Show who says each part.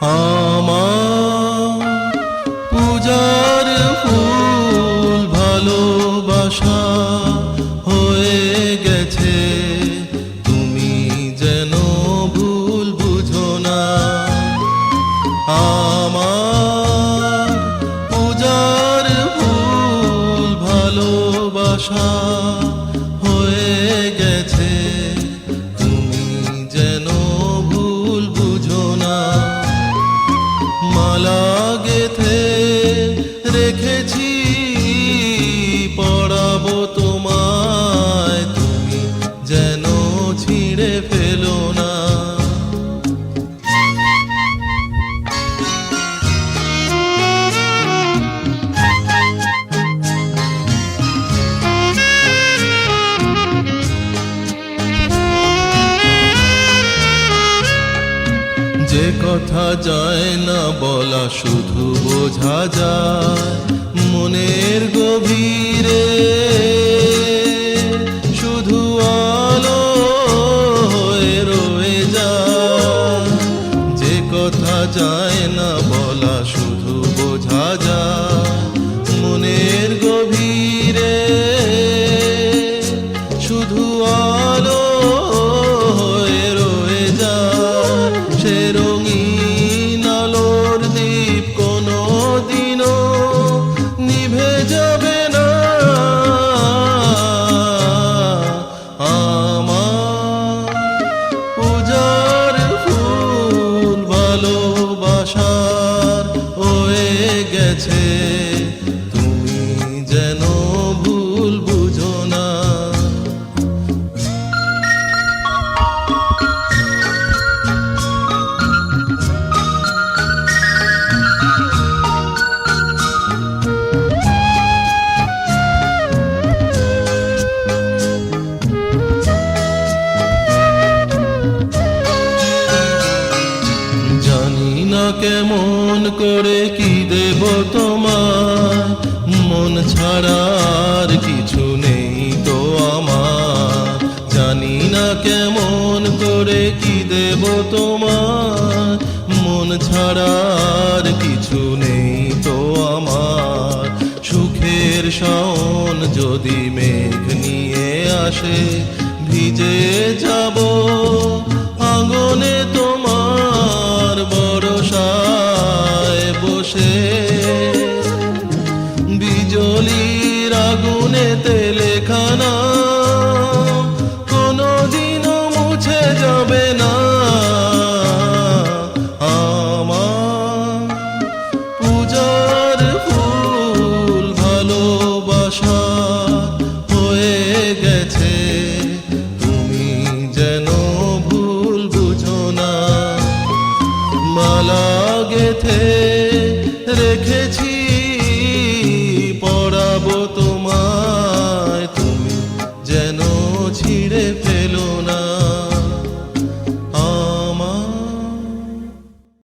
Speaker 1: আমার পূজার ফুল ভালোবাসা হয়ে গেছে, তুমি যেন ভুল বুঝো না। আমার পূজার ফুল ভালোবাসা হয়ে গেছে, তুমি যেন ভুল বুঝো না। মালা গেথে রেখেছি পড়াবো তোমায়, তুমি যেন ছিঁড়ে ফেলো না। যে কথা যায় না বলা শুধু বোঝা যায় মনের গভীরে, শুধু আলো হয়ে রয়ে যায়। যে কথা যায় না বলা শুধু বোঝা যায় মনের গভীরে, শুধু আলো হয়ে রয়ে যায়। সে রঙিন আলোর দীপ কোনো দিনও নিভে যাবে না। আমার পূজার ফুল ভালোবাসার হয়ে গেছে, তুমি যেন ভুল বুঝো না। জানি না কেমন করে কি দেব তোমার, মন ছাড়া আর কিছু নেই তো আমার। জানি না কেমন করে কি দেব তোমার, মন ছাড়া আর কিছু নেই তো আমার। সুখের শাওন যদি মেঘ নিয়ে আসে, ভিজে যাব আঙ্গনে তো